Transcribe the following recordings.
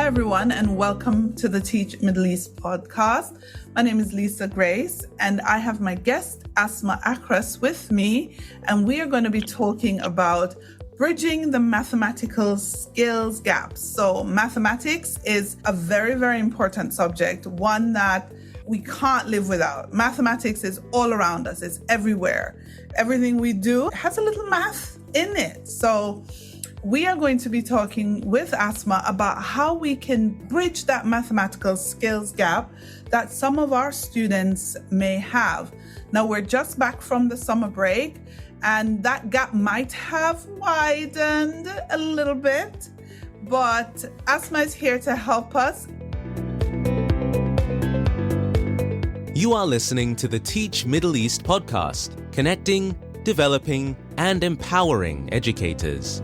everyone, and welcome to the Teach Middle East podcast. My name is Lisa Grace, and I have my guest, Asma Akhras, with me, and we are going to be talking about bridging the mathematical skills gaps. So mathematics is a very, very important subject, one that we can't live without. Mathematics is all around us. It's everywhere. Everything we do has a little math in it. So we are going to be talking with Asma about how we can bridge that mathematical skills gap that some of our students may have. Now, we're just back from the summer break, and that gap might have widened a little bit, but Asma is here to help us. You are listening to the Teach Middle East podcast, connecting, developing, and empowering educators.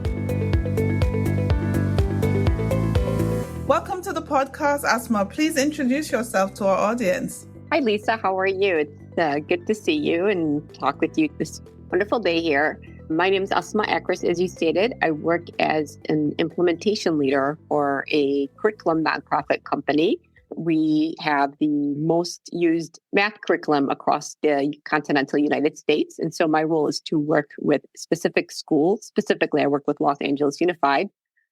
Welcome to the podcast, Asma. Please introduce yourself to our audience. Hi, Lisa. How are you? It's good to see you and talk with you this wonderful day here. My name is Asma Akhras, as you stated. I work as an implementation leader for a curriculum nonprofit company. We have the most used math curriculum across the continental United States. And so my role is to work with specific schools. Specifically, I work with Los Angeles Unified,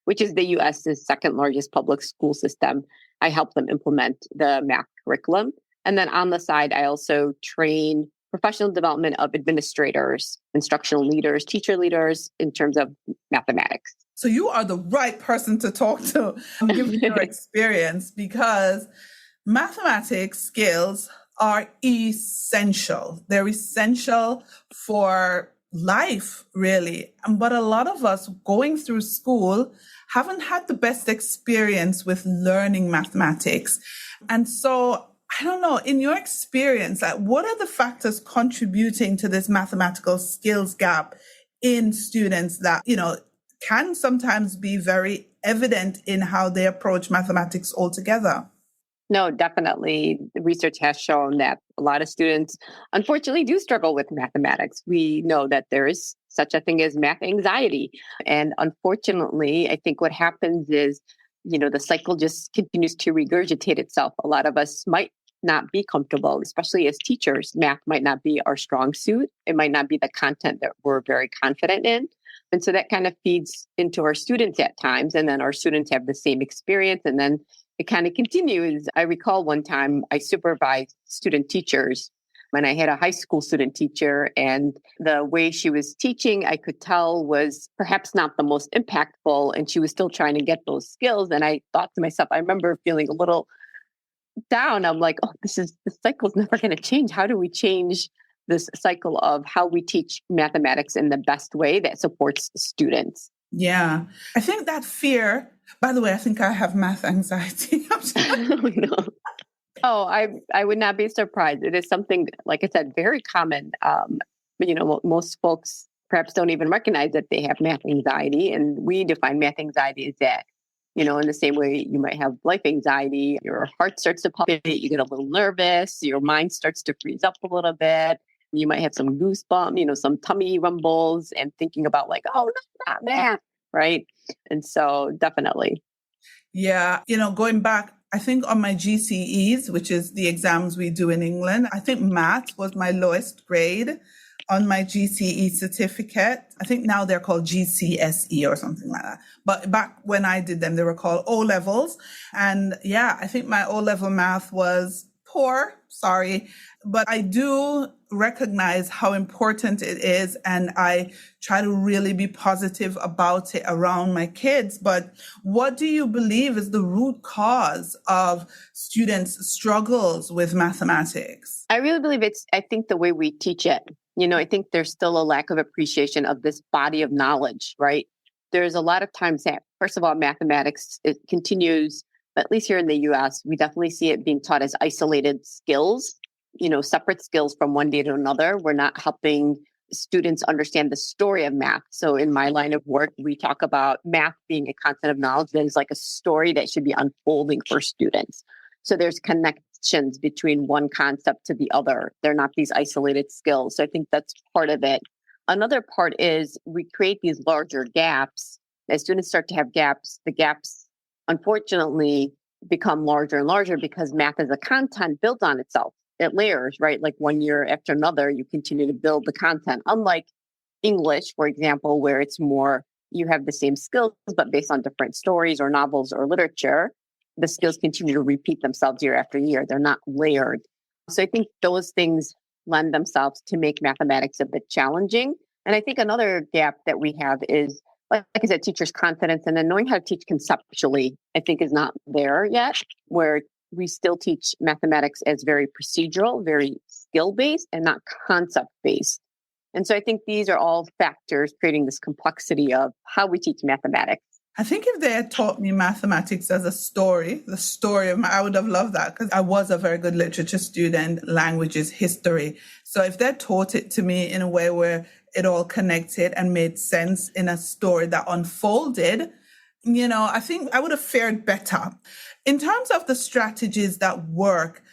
which is the U.S.'s second largest public school system. I help them implement the math curriculum. And then on the side, I also train professional development of administrators, instructional leaders, teacher leaders in terms of mathematics. So you are the right person to talk to, given your experience, because mathematics skills are essential. They're essential for life, really. But a lot of us going through school haven't had the best experience with learning mathematics. And so, I don't know, in your experience, what are the factors contributing to this mathematical skills gap in students that, can sometimes be very evident in how they approach mathematics altogether? No, definitely. The research has shown that a lot of students, unfortunately, do struggle with mathematics. We know that there is such a thing as math anxiety. And unfortunately, I think what happens is, the cycle just continues to regurgitate itself. A lot of us might not be comfortable, especially as teachers. Math might not be our strong suit. It might not be the content that we're very confident in. And so that kind of feeds into our students at times. And then our students have the same experience. And then it kind of continues. I recall one time I supervised student teachers when I had a high school student teacher, and the way she was teaching, I could tell was perhaps not the most impactful, and she was still trying to get those skills. And I thought to myself, I remember feeling a little down. I'm like, the cycle's never going to change. How do we change this cycle of how we teach mathematics in the best way that supports students? Yeah. I think that fear, by the way, I think I have math anxiety. I would not be surprised. It is something, like I said, very common. Most folks perhaps don't even recognize that they have math anxiety. And we define math anxiety as that, in the same way you might have life anxiety, your heart starts to palpitate, you get a little nervous, your mind starts to freeze up a little bit. You might have some goosebumps, some tummy rumbles and thinking about no, not math, right? And so definitely. Yeah. Going back, I think on my GCEs, which is the exams we do in England, I think math was my lowest grade on my GCE certificate. I think now they're called GCSE or something like that. But back when I did them, they were called O-levels. And yeah, I think my O-level math was poor. Sorry. But I do recognize how important it is, and I try to really be positive about it around my kids. But what do you believe is the root cause of students' struggles with mathematics? I really believe I think the way we teach it. I think there's still a lack of appreciation of this body of knowledge, right? There's a lot of times that, first of all, mathematics, it continues, at least here in the US, we definitely see it being taught as isolated skills, separate skills from one day to another. We're not helping students understand the story of math. So in my line of work, we talk about math being a content of knowledge that is like a story that should be unfolding for students. So there's connections between one concept to the other. They're not these isolated skills. So I think that's part of it. Another part is we create these larger gaps. As students start to have gaps, the gaps unfortunately become larger and larger because math as a content built on itself. It layers, right? Like one year after another, you continue to build the content. Unlike English, for example, where it's more, you have the same skills, but based on different stories or novels or literature, the skills continue to repeat themselves year after year. They're not layered. So I think those things lend themselves to make mathematics a bit challenging. And I think another gap that we have is, like I said, teachers' confidence and then knowing how to teach conceptually, I think is not there yet, where we still teach mathematics as very procedural, very skill-based, and not concept-based. And so I think these are all factors creating this complexity of how we teach mathematics. I think if they had taught me mathematics as a story, the story of I would have loved that because I was a very good literature student, languages, history. So if they taught it to me in a way where it all connected and made sense in a story that unfolded, I think I would have fared better. In terms of the strategies that work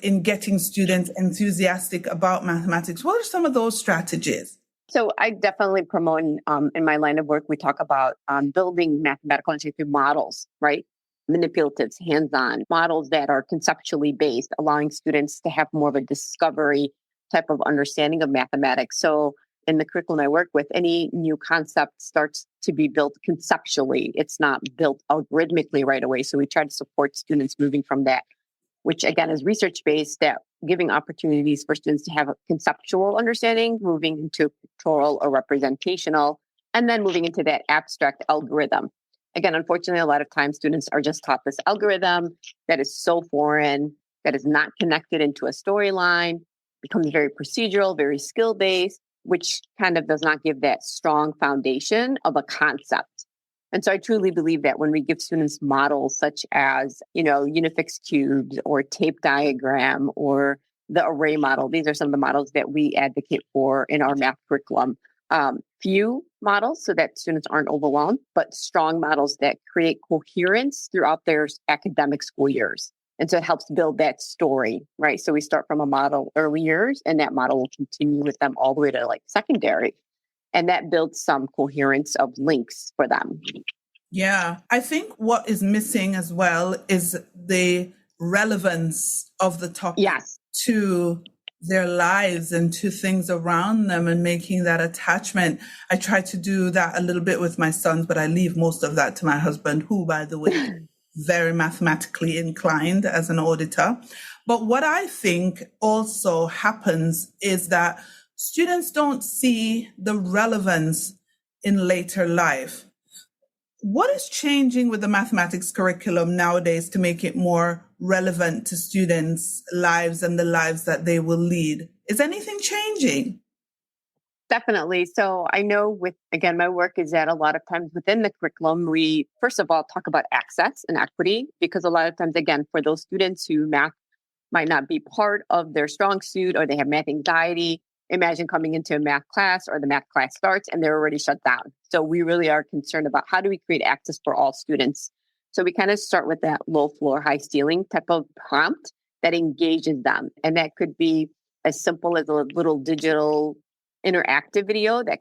in getting students enthusiastic about mathematics, what are some of those strategies? So I definitely promote in my line of work, we talk about building mathematical understanding through models, right? Manipulatives, hands-on models that are conceptually based, allowing students to have more of a discovery type of understanding of mathematics. So in the curriculum I work with, any new concept starts to be built conceptually. It's not built algorithmically right away. So we try to support students moving from that, which again is research-based, that giving opportunities for students to have a conceptual understanding, moving into pictorial or representational, and then moving into that abstract algorithm. Again, unfortunately, a lot of times students are just taught this algorithm that is so foreign, that is not connected into a storyline, becomes very procedural, very skill-based, which kind of does not give that strong foundation of a concept. And so I truly believe that when we give students models such as, unifix cubes or tape diagram or the array model, these are some of the models that we advocate for in our math curriculum. Few models so that students aren't overwhelmed, but strong models that create coherence throughout their academic school years. And so it helps build that story, right? So we start from a model early years, and that model will continue with them all the way to secondary. And that builds some coherence of links for them. Yeah, I think what is missing as well is the relevance of the topic to their lives and to things around them and making that attachment. I try to do that a little bit with my sons, but I leave most of that to my husband, who, by the way, is very mathematically inclined as an auditor. But what I think also happens is that students don't see the relevance in later life. What is changing with the mathematics curriculum nowadays to make it more relevant to students' lives and the lives that they will lead? Is anything changing? Definitely. So I know my work is that a lot of times within the curriculum, we first of all talk about access and equity, because a lot of times, again, for those students who math might not be part of their strong suit or they have math anxiety, imagine coming into a math class or the math class starts and they're already shut down. So we really are concerned about how do we create access for all students. So we kind of start with that low floor, high ceiling type of prompt that engages them. And that could be as simple as a little digital interactive video that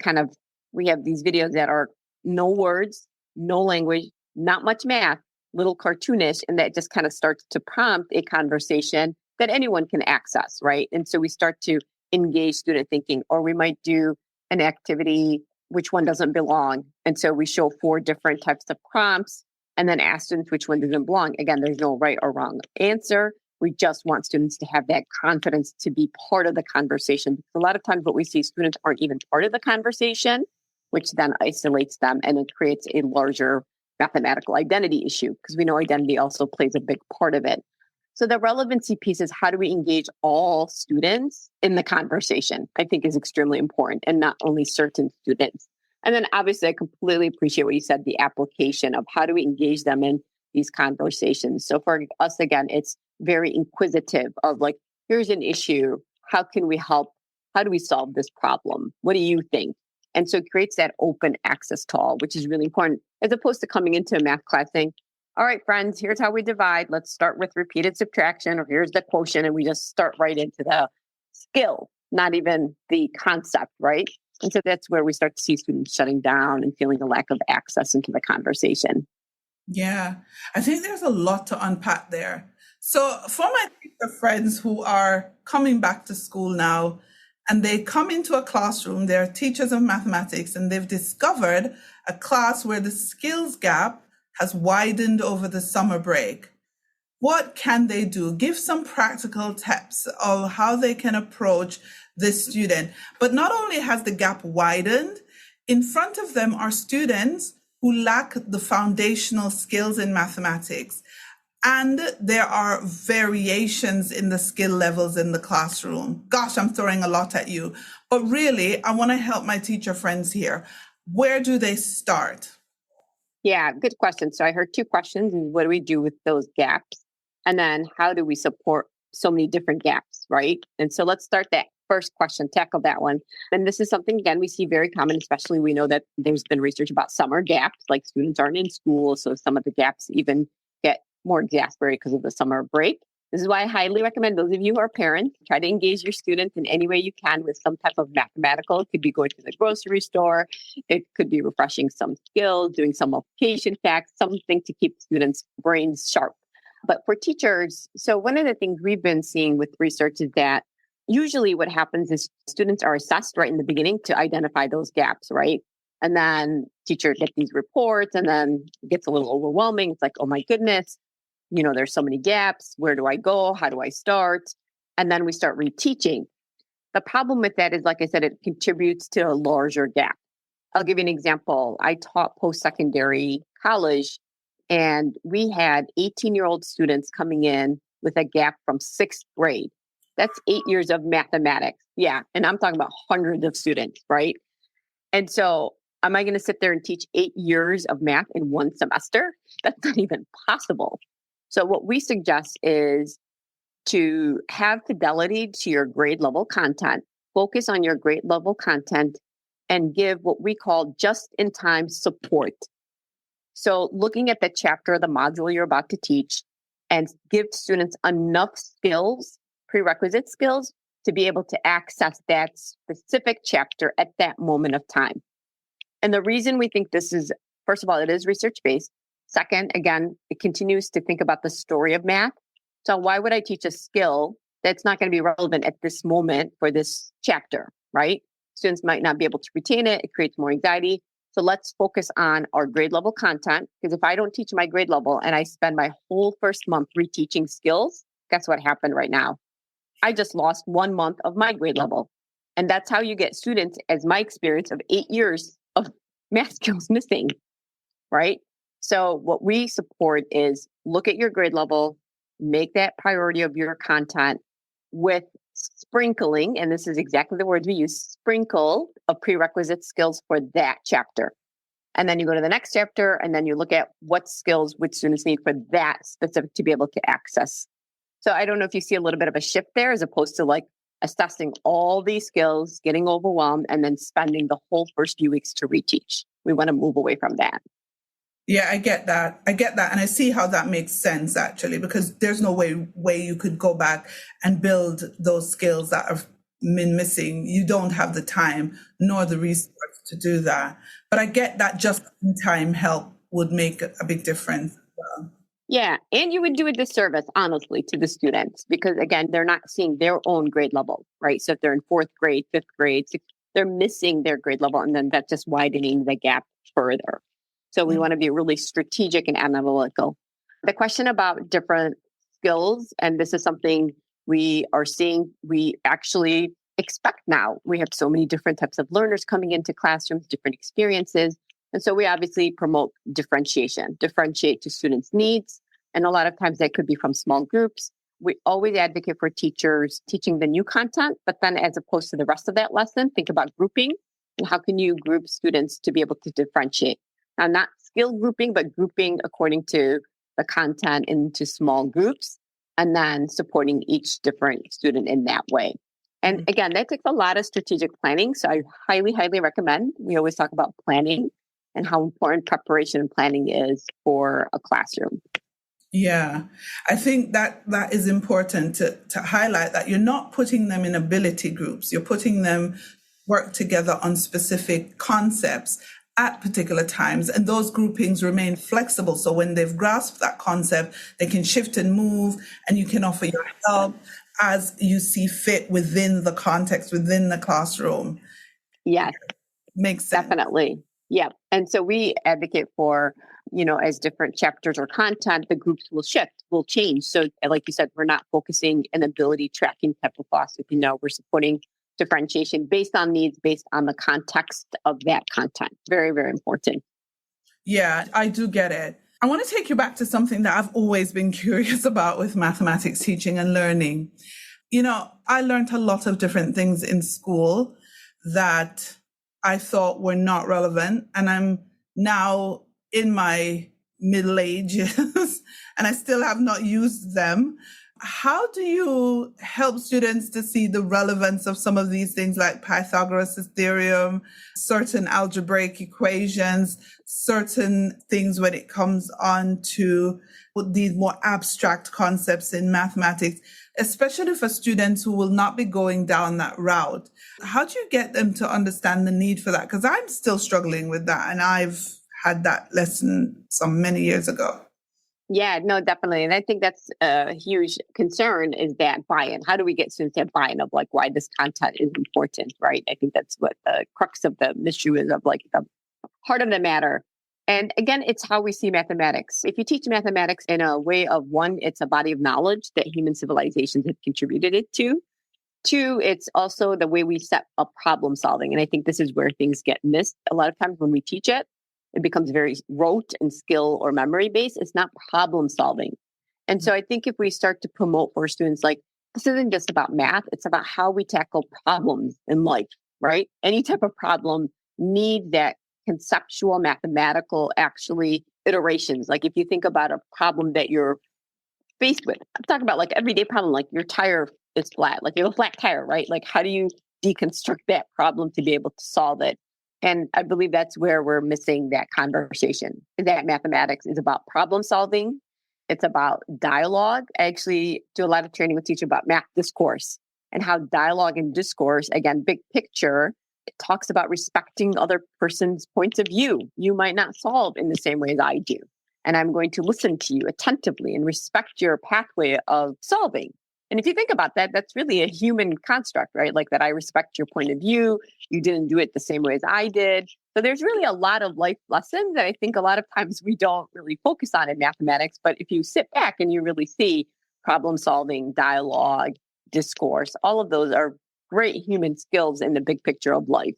we have these videos that are no words, no language, not much math, little cartoonish, and that just kind of starts to prompt a conversation that anyone can access, right? And so we start to engage student thinking, or we might do an activity, which one doesn't belong? And so we show 4 different types of prompts and then ask students which one doesn't belong. Again, there's no right or wrong answer. We just want students to have that confidence to be part of the conversation. Because a lot of times what we see, students aren't even part of the conversation, which then isolates them and it creates a larger mathematical identity issue, because we know identity also plays a big part of it. So the relevancy piece is how do we engage all students in the conversation, I think is extremely important, and not only certain students. And then obviously I completely appreciate what you said, the application of how do we engage them in these conversations. So for us, again, it's very inquisitive of here's an issue. How can we help? How do we solve this problem? What do you think? And so it creates that open access to all, which is really important, as opposed to coming into a math class saying, all right, friends, here's how we divide. Let's start with repeated subtraction, or here's the quotient. And we just start right into the skill, not even the concept, right? And so that's where we start to see students shutting down and feeling a lack of access into the conversation. Yeah, I think there's a lot to unpack there. So, for my teacher friends who are coming back to school now, and they come into a classroom, they're teachers of mathematics, and they've discovered a class where the skills gap has widened over the summer break. What can they do? Give some practical tips of how they can approach this student. But not only has the gap widened, in front of them are students who lack the foundational skills in mathematics. And there are variations in the skill levels in the classroom. Gosh, I'm throwing a lot at you. But really, I want to help my teacher friends here. Where do they start? Yeah, good question. So I heard two questions. What do we do with those gaps? And then how do we support so many different gaps, right? And so let's start that first question, tackle that one. And this is something, again, we see very common, especially we know that there's been research about summer gaps, like students aren't in school. So some of the gaps even get more exacerbated because of the summer break. This is why I highly recommend those of you who are parents, try to engage your students in any way you can with some type of mathematical. It could be going to the grocery store. It could be refreshing some skills, doing some multiplication facts, something to keep students' brains sharp. But for teachers, so one of the things we've been seeing with research is that usually what happens is students are assessed right in the beginning to identify those gaps, right? And then teachers get these reports and then it gets a little overwhelming. It's like, oh my goodness, there's so many gaps. Where do I go? How do I start? And then we start reteaching. The problem with that is, like I said, it contributes to a larger gap. I'll give you an example. I taught post-secondary college, and we had 18-year-old students coming in with a gap from sixth grade. That's 8 years of mathematics. Yeah. And I'm talking about hundreds of students, right? And so am I going to sit there and teach 8 years of math in one semester? That's not even possible. So what we suggest is to have fidelity to your grade level content, focus on your grade level content, and give what we call just-in-time support. So looking at the chapter of the module you're about to teach and give students enough skills, prerequisite skills, to be able to access that specific chapter at that moment of time. And the reason we think this is, first of all, it is research-based. Second, again, it continues to think about the story of math. So why would I teach a skill that's not going to be relevant at this moment for this chapter, right? Students might not be able to retain it. It creates more anxiety. So let's focus on our grade level content, because if I don't teach my grade level and I spend my whole first month reteaching skills, guess what happened right now? I just lost 1 month of my grade level. And that's how you get students, as my experience, of 8 years of math skills missing, right? So what we support is look at your grade level, make that priority of your content with sprinkling, and this is exactly the words we use, sprinkle of prerequisite skills for that chapter. And then you go to the next chapter and then you look at what skills would students need for that specific to be able to access. So I don't know if you see a little bit of a shift there, as opposed to like assessing all these skills, getting overwhelmed, and then spending the whole first few weeks to reteach. We want to move away from that. Yeah, I get that. And I see how that makes sense, actually, because there's no way you could go back and build those skills that have been missing. You don't have the time nor the resource to do that. But I get that just-in-time help would make a big difference as well. Yeah, and you would do a disservice, honestly, to the students, because again, they're not seeing their own grade level, right? So if they're in fourth grade, fifth grade, they're missing their grade level, and then that's just widening the gap further. So we want to be really strategic and analytical. The question about different skills, and this is something we are seeing, we actually expect now. We have so many different types of learners coming into classrooms, different experiences. And so we obviously promote differentiate to students' needs. And a lot of times that could be from small groups. We always advocate for teachers teaching the new content, but then as opposed to the rest of that lesson, think about grouping and how can you group students to be able to differentiate. Now, not skill grouping, but grouping according to the content into small groups and then supporting each different student in that way. And again, that takes a lot of strategic planning. So I highly, highly recommend. We always talk about planning and how important preparation and planning is for a classroom. Yeah, I think that is important to highlight, that you're not putting them in ability groups. You're putting them work together on specific concepts. at particular times. And those groupings remain flexible. So when they've grasped that concept, they can shift and move, and you can offer your help as you see fit within the context, within the classroom. Yes, Makes sense. definitely. Yeah. And so we advocate for, as different chapters or content, the groups will shift, will change. So like you said, we're not focusing an ability tracking type of philosophy. No, we're supporting differentiation based on needs, based on the context of that content. Very, very important. Yeah, I do get it. I want to take you back to something that I've always been curious about with mathematics teaching and learning. I learned a lot of different things in school that I thought were not relevant. And I'm now in my middle ages and I still have not used them. How do you help students to see the relevance of some of these things like Pythagoras' theorem, certain algebraic equations, certain things when it comes on to these more abstract concepts in mathematics, especially for students who will not be going down that route? How do you get them to understand the need for that? Because I'm still struggling with that, and I've had that lesson many years ago. Yeah, no, definitely. And I think that's a huge concern, is that buy-in. How do we get students to have buy-in of like why this content is important, right? I think that's what the crux of the issue is, of like the heart of the matter. And again, it's how we see mathematics. If you teach mathematics in a way of, one, it's a body of knowledge that human civilizations have contributed it to. Two, it's also the way we set up problem solving. And I think this is where things get missed. A lot of times when we teach it, it becomes very rote and skill or memory based. It's not problem solving. And so I think if we start to promote for students, like, this isn't just about math, it's about how we tackle problems in life, right? Any type of problem need that conceptual, mathematical, actually iterations. Like if you think about a problem that you're faced with, I'm talking about like everyday problem, like your tire is flat, like you have a flat tire, right? Like how do you deconstruct that problem to be able to solve it? And I believe that's where we're missing that conversation, that mathematics is about problem solving. It's about dialogue. I actually do a lot of training with teachers about math discourse and how dialogue and discourse, again, big picture, it talks about respecting other person's points of view. You might not solve in the same way as I do. And I'm going to listen to you attentively and respect your pathway of solving. And if you think about that, that's really a human construct, right? Like that I respect your point of view. You didn't do it the same way as I did. So there's really a lot of life lessons that I think a lot of times we don't really focus on in mathematics. But if you sit back and you really see problem solving, dialogue, discourse, all of those are great human skills in the big picture of life.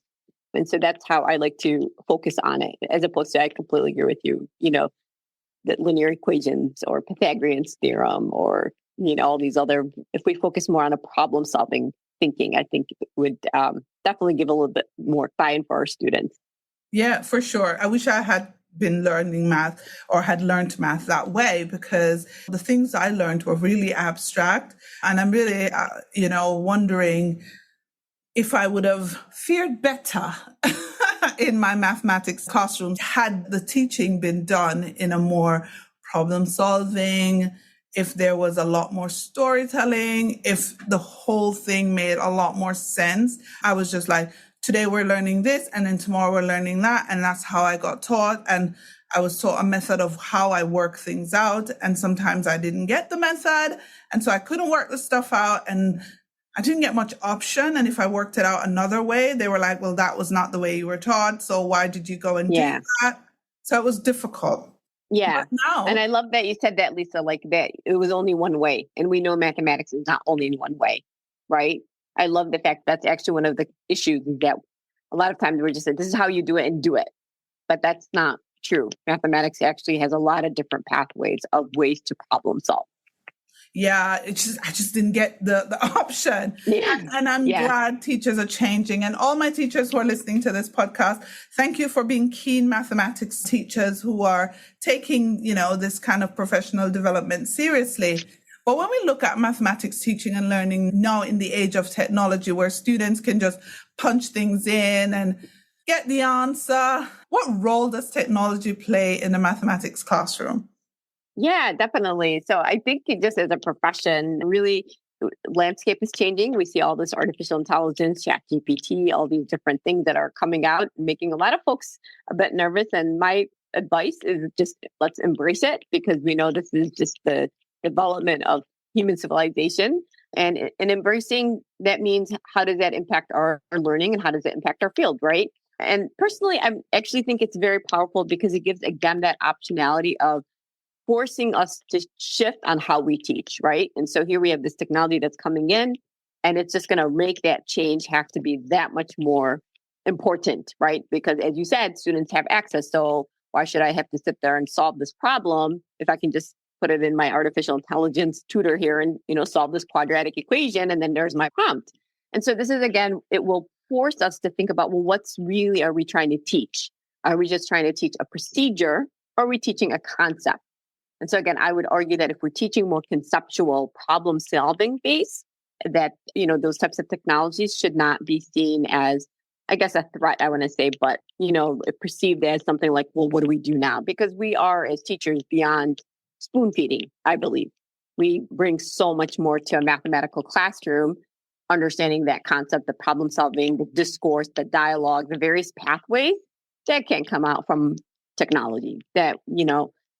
And so that's how I like to focus on it, as opposed to, I completely agree with you, the linear equations or Pythagorean's theorem or all these other, if we focus more on a problem solving thinking, I think it would definitely give a little bit more buy-in for our students. Yeah, for sure. I wish I had been learning math or had learned math that way, because the things I learned were really abstract. And I'm really, wondering if I would have fared better in my mathematics classroom had the teaching been done in a more problem solving, if there was a lot more storytelling, if the whole thing made a lot more sense. I was just like, today we're learning this, and then tomorrow we're learning that. And that's how I got taught. And I was taught a method of how I work things out. And sometimes I didn't get the method. And so I couldn't work the stuff out. And I didn't get much option. And if I worked it out another way, they were like, well, that was not the way you were taught. So why did you go and do that? So it was difficult. Yeah. And I love that you said that, Lisa, like that it was only one way. And we know mathematics is not only in one way, right? I love the fact that's actually one of the issues, is that a lot of times we're just saying, this is how you do it and do it. But that's not true. Mathematics actually has a lot of different pathways of ways to problem solve. Yeah, I just didn't get the option. Yeah. And I'm glad teachers are changing. And all my teachers who are listening to this podcast, thank you for being keen mathematics teachers who are taking, this kind of professional development seriously. But when we look at mathematics teaching and learning now in the age of technology, where students can just punch things in and get the answer, what role does technology play in the mathematics classroom? Yeah, definitely. So I think it just as a profession, really landscape is changing. We see all this artificial intelligence, ChatGPT, all these different things that are coming out, making a lot of folks a bit nervous. And my advice is just let's embrace it, because we know this is just the development of human civilization. And embracing that means, how does that impact our learning, and how does it impact our field, right? And personally, I actually think it's very powerful because it gives, again, that optionality of forcing us to shift on how we teach, right? And so here we have this technology that's coming in, and it's just going to make that change have to be that much more important, right? Because as you said, students have access. So why should I have to sit there and solve this problem if I can just put it in my artificial intelligence tutor here and, solve this quadratic equation, and then there's my prompt. And so this is, again, it will force us to think about, well, what's really are we trying to teach? Are we just trying to teach a procedure, or are we teaching a concept? And so again, I would argue that if we're teaching more conceptual problem solving base, that, those types of technologies should not be seen as, I guess, a threat, I want to say, but, perceived as something like, well, what do we do now? Because we are, as teachers, beyond spoon feeding, I believe. We bring so much more to a mathematical classroom, understanding that concept, the problem solving, the discourse, the dialogue, the various pathways that can come out from technology. That,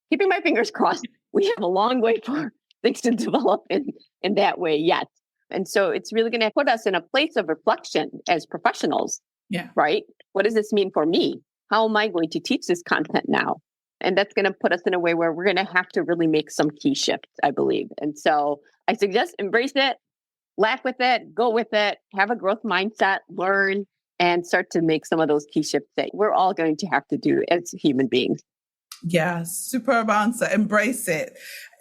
keeping my fingers crossed, we have a long way for things to develop in that way yet. And so it's really going to put us in a place of reflection as professionals. Yeah. Right? What does this mean for me? How am I going to teach this content now? And that's going to put us in a way where we're going to have to really make some key shifts, I believe. And so I suggest embrace it, laugh with it, go with it, have a growth mindset, learn, and start to make some of those key shifts that we're all going to have to do as human beings. Yeah, superb answer. Embrace it.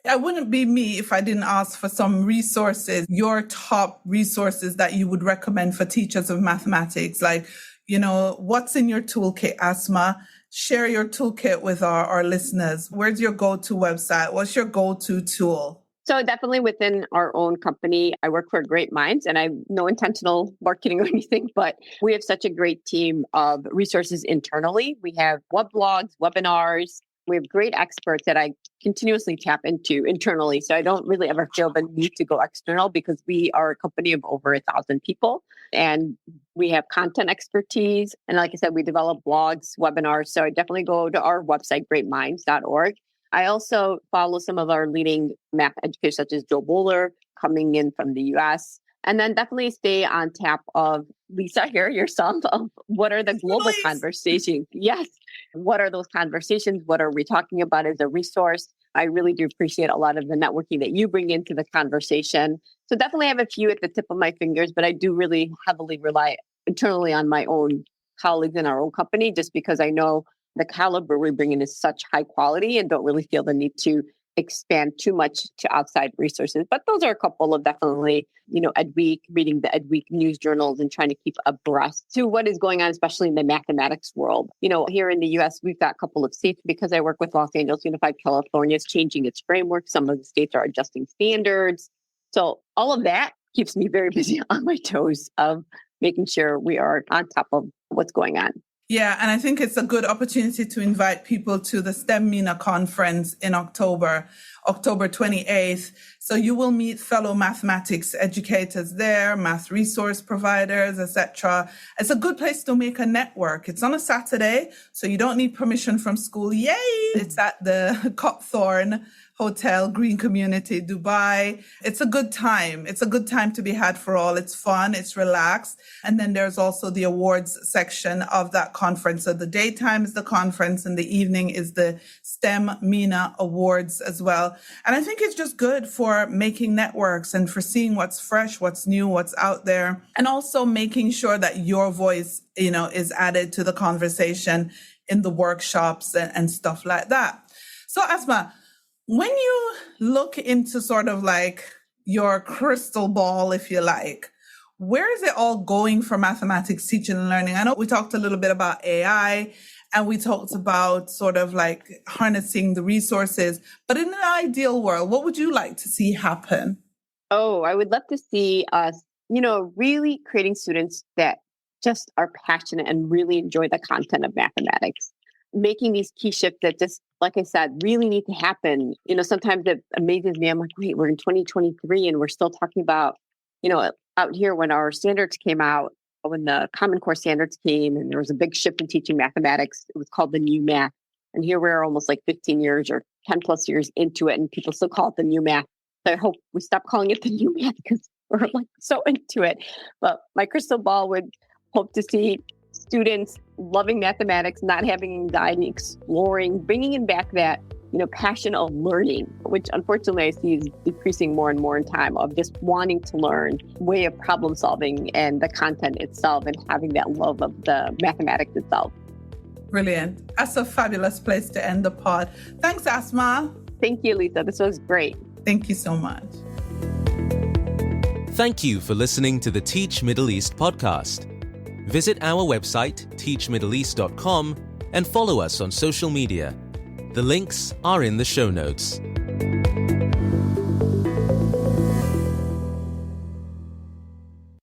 I wouldn't be me if I didn't ask for some resources, your top resources that you would recommend for teachers of mathematics. Like, what's in your toolkit, Asma? Share your toolkit with our listeners. Where's your go-to website? What's your go-to tool? So definitely within our own company, I work for Great Minds, and I'm no intentional marketing or anything, but we have such a great team of resources internally. We have web blogs, webinars. We have great experts that I continuously tap into internally. So I don't really ever feel the need to go external, because we are a company of over 1,000 people, and we have content expertise. And like I said, we develop blogs, webinars. So I definitely go to our website, greatminds.org. I also follow some of our leading math educators, such as Joe Bowler, coming in from the US. And then definitely stay on tap of Lisa here, yourself, of what are the global conversations? Yes. What are those conversations? What are we talking about as a resource? I really do appreciate a lot of the networking that you bring into the conversation. So definitely have a few at the tip of my fingers, but I do really heavily rely internally on my own colleagues in our own company, just because I know the caliber we bring in is such high quality, and don't really feel the need to expand too much to outside resources. But those are a couple of definitely, EdWeek, reading the EdWeek news journals and trying to keep abreast to what is going on, especially in the mathematics world. Here in the US, we've got a couple of states, because I work with Los Angeles Unified California, is changing its framework. Some of the states are adjusting standards. So all of that keeps me very busy on my toes of making sure we are on top of what's going on. Yeah, and I think it's a good opportunity to invite people to the STEM MENA conference in October 28th. So you will meet fellow mathematics educators there, math resource providers, etc. It's a good place to make a network. It's on a Saturday, so you don't need permission from school. Yay! It's at the Copthorne Hotel, Green Community, Dubai. It's a good time. It's a good time to be had for all. It's fun. It's relaxed. And then there's also the awards section of that conference. So the daytime is the conference and the evening is the STEM MENA Awards as well. And I think it's just good for making networks and for seeing what's fresh, what's new, what's out there. And also making sure that your voice, is added to the conversation in the workshops and stuff like that. So Asma, when you look into sort of like your crystal ball, if you like, where is it all going for mathematics teaching and learning? I know we talked a little bit about AI and we talked about sort of like harnessing the resources, but in an ideal world, what would you like to see happen? Oh, I would love to see us, really creating students that just are passionate and really enjoy the content of mathematics. making these key shifts that just, like I said, really need to happen. Sometimes it amazes me. I'm like, wait, we're in 2023 and we're still talking about, out here when our standards came out, when the Common Core standards came and there was a big shift in teaching mathematics, it was called the new math. And here we're almost like 15 years or 10 plus years into it, and people still call it the new math. So I hope we stop calling it the new math because we're like so into it. But my crystal ball would hope to see students loving mathematics, not having anxiety, exploring, bringing in back that, passion of learning, which unfortunately I see is decreasing more and more in time, of just wanting to learn, way of problem solving and the content itself, and having that love of the mathematics itself. Brilliant. That's a fabulous place to end the pod. Thanks, Asma. Thank you, Lisa. This was great. Thank you so much. Thank you for listening to the Teach Middle East podcast. Visit our website, teachmiddleeast.com, and follow us on social media. The links are in the show notes.